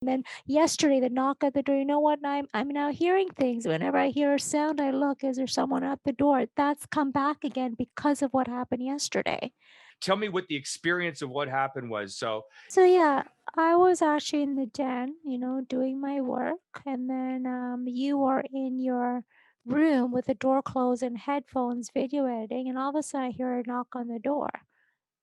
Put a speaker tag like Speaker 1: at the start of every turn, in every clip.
Speaker 1: then yesterday, the knock at the door, you know what? I'm now hearing things. Whenever I hear a sound, I look, is there someone at the door? That's come back again because of what happened yesterday.
Speaker 2: Tell me what the experience of what happened was. So,
Speaker 1: So yeah, I was actually in the den, doing my work, and then you were in your room with the door closed and headphones video editing, and all of a sudden I hear a knock on the door.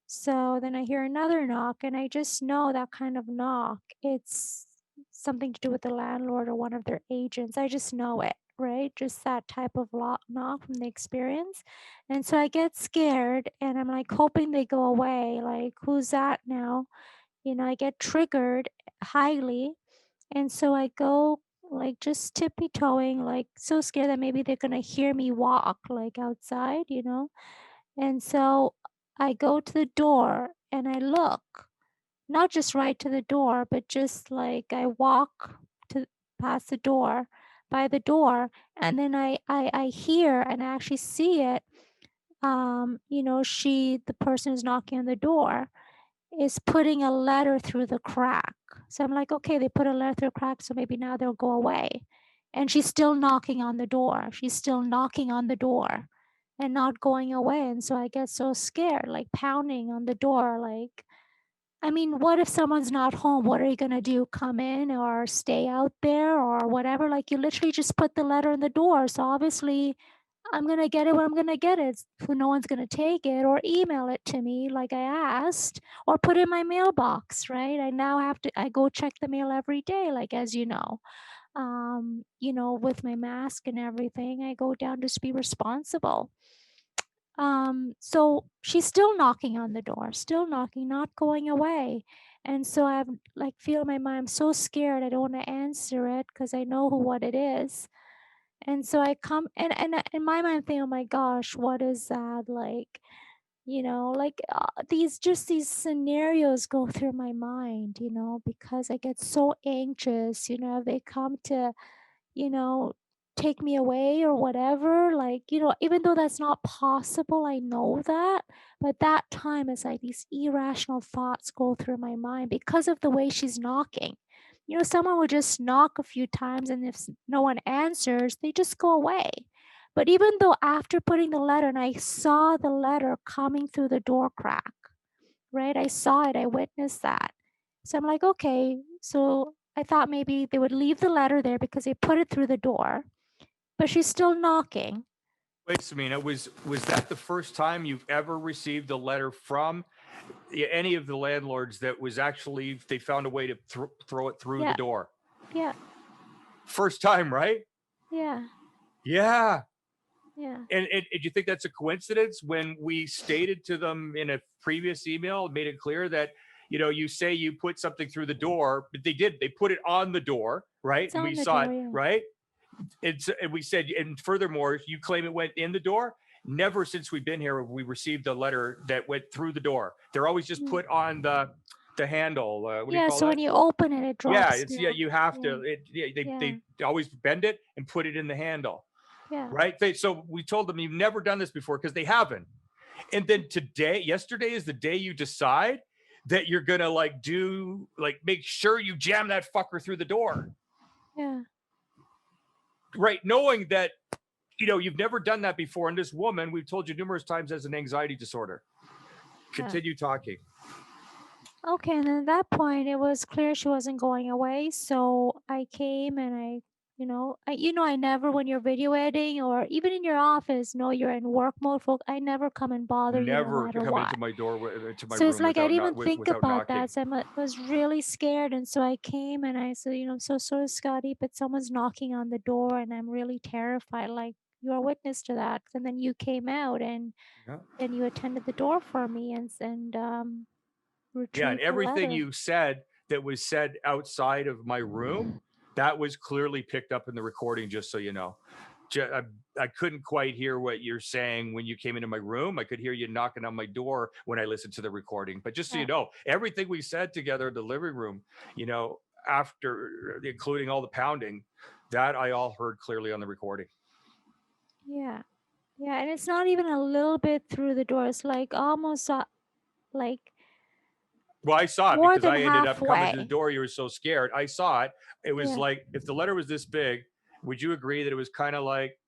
Speaker 1: So then I hear another knock, and I just know that kind of knock. It's something to do with the landlord or one of their agents. I just know it, right? Just that type of knock from the experience. And so I get scared and I'm like hoping they go away. Like, who's that now? I get triggered highly. And so I go like just tippy toeing, like so scared that maybe they're going to hear me walk like outside. And so I go to the door and I look, not just right to the door, but just like I walk to past the door, by the door, and then I hear and I actually see it. The person who's knocking on the door is putting a letter through the crack. So I'm like, okay, they put a letter through the crack, so maybe now they'll go away. And she's still knocking on the door. She's still knocking on the door and not going away. And so I get so scared, like pounding on the door. Like, I mean, what if someone's not home? What are you going to do? Come in or stay out there or whatever? Like, you literally just put the letter in the door. So obviously, I'm gonna get it when I'm gonna get it. So no one's gonna take it or email it to me like I asked or put it in my mailbox, right? I now have to I go check the mail every day, like as you know. With my mask and everything, I go down just be responsible. So she's still knocking on the door, still knocking, not going away. And so I'm like feel in my mind, I'm so scared I don't want to answer it because I know what it is. And so I come and in my mind, I'm thinking, "Oh my gosh, what is that?" Like, these scenarios go through my mind, because I get so anxious, they come to, you know, take me away or whatever. Like, even though that's not possible, I know that. But that time it's like these irrational thoughts go through my mind because of the way she's knocking. Someone would just knock a few times and if no one answers, they just go away. But even though after putting the letter and I saw the letter coming through the door crack, right? I saw it, I witnessed that. So I'm like, okay. So I thought maybe they would leave the letter there because they put it through the door, but she's still knocking.
Speaker 2: wait, Samina, was that the first time you've ever received a letter from any of the landlords that was actually they found a way to throw it through the
Speaker 1: Yeah,
Speaker 2: door?
Speaker 1: yeah,
Speaker 2: First time, right?
Speaker 1: yeah,
Speaker 2: Yeah.
Speaker 1: yeah.
Speaker 2: And you think that's a coincidence when we stated to them in a previous email, made it clear that, you say you put something through the door, but they did. They put it on the door, right?
Speaker 1: It's
Speaker 2: And we
Speaker 1: on the
Speaker 2: saw
Speaker 1: door,
Speaker 2: it,
Speaker 1: yeah.
Speaker 2: right? And we said, and furthermore, you claim it went in the door. Never since we've been here have we received a letter that went through the door. They're always just
Speaker 1: Mm.
Speaker 2: put on the handle. What do you
Speaker 1: Yeah,
Speaker 2: call
Speaker 1: so
Speaker 2: that?
Speaker 1: when you open it, it
Speaker 2: Yeah,
Speaker 1: drops
Speaker 2: it's yeah.
Speaker 1: down.
Speaker 2: You have
Speaker 1: Yeah,
Speaker 2: to. Yeah,
Speaker 1: yeah,
Speaker 2: they always bend it and put it in the handle,
Speaker 1: yeah.
Speaker 2: right? So we told them you've never done this before because they haven't. And then yesterday is the day you decide that you're gonna make sure you jam that fucker through the door,
Speaker 1: Yeah.
Speaker 2: right? Knowing that you've never done that before. And this woman, we've told you numerous times, has an anxiety disorder.
Speaker 1: Yeah.
Speaker 2: Continue talking.
Speaker 1: Okay, and then at that point, it was clear she wasn't going away. So I came and I never, when you're video editing or even in your office, know you're in work mode. I never come and bother you no
Speaker 2: Never
Speaker 1: matter
Speaker 2: come into
Speaker 1: what.
Speaker 2: my door to my
Speaker 1: So it's
Speaker 2: room
Speaker 1: like I didn't even think
Speaker 2: without
Speaker 1: about
Speaker 2: knocking.
Speaker 1: that. So was really scared. And so I came and I said, so sorry, Scotty, but someone's knocking on the door and I'm really terrified. Like, you are witness to that. And then you came out
Speaker 2: Yeah.
Speaker 1: and you attended the door for me and
Speaker 2: Yeah, and
Speaker 1: retrieved the
Speaker 2: everything
Speaker 1: letter.
Speaker 2: you said that was said outside of my room, that was clearly picked up in the recording. Just so you know, I couldn't quite hear what you're saying when you came into my room. I could hear you knocking on my door when I listened to the recording. But just so you
Speaker 1: Yeah.
Speaker 2: know, everything we said together in the living room, after including all the pounding, that I all heard clearly on the recording.
Speaker 1: Yeah. Yeah. And it's not even a little bit through the door. It's like almost like
Speaker 2: Well, I saw it
Speaker 1: More
Speaker 2: because
Speaker 1: than
Speaker 2: I ended up coming to the
Speaker 1: halfway.
Speaker 2: door. You were so scared. I saw it. It was
Speaker 1: Yeah.
Speaker 2: like, if the letter was this big, would you agree that it was kind of like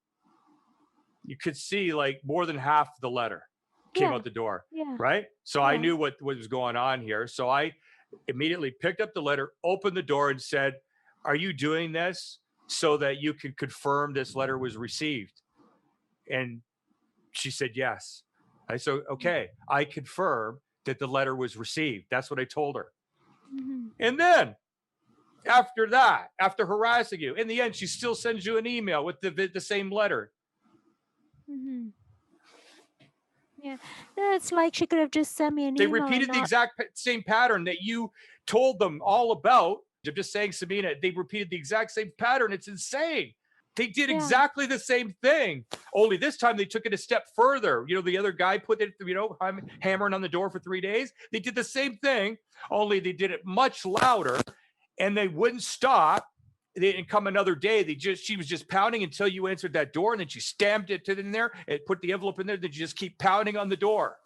Speaker 2: you could see like more than half the letter came
Speaker 1: Yeah.
Speaker 2: out the door,
Speaker 1: Yeah.
Speaker 2: right? So I
Speaker 1: Yeah.
Speaker 2: knew what was going on here. So I immediately picked up the letter, opened the door, and said, "Are you doing this so that you can confirm this letter was received?" And she said, "Yes." I said, "Okay, I confirm that the letter was received." That's what I told her.
Speaker 1: Mhm.
Speaker 2: And then after that, after harassing you, in the end, she still sends you an email with the same letter.
Speaker 1: Mhm. Yeah. Yeah, it's like she could have just sent me an
Speaker 2: They
Speaker 1: email and
Speaker 2: repeated the
Speaker 1: not.
Speaker 2: exact same pattern that you told them all about. I'm just saying, Sabina, they repeated the exact same pattern. It's insane. They did
Speaker 1: Yeah.
Speaker 2: exactly the same thing. Only this time they took it a step further. You know, the other guy put it, hammering on the door for 3 days. They did the same thing, only they did it much louder and they wouldn't stop. They didn't come another day. She was just pounding until you answered that door, and then she stamped it in there and put the envelope in there. Then you just keep pounding on the door.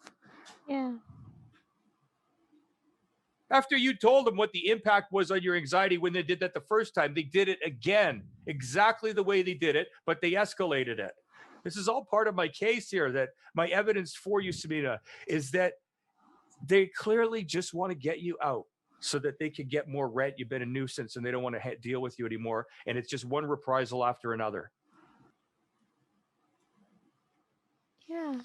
Speaker 1: Yeah.
Speaker 2: After you told them what the impact was on your anxiety when they did that the first time, they did it again, exactly the way they did it, but they escalated it. This is all part of my case here, that my evidence for you, Sabina, is that they clearly just want to get you out so that they can get more rent. You've been a nuisance and they don't want to deal with you anymore. And it's just one reprisal after another.
Speaker 1: Yeah.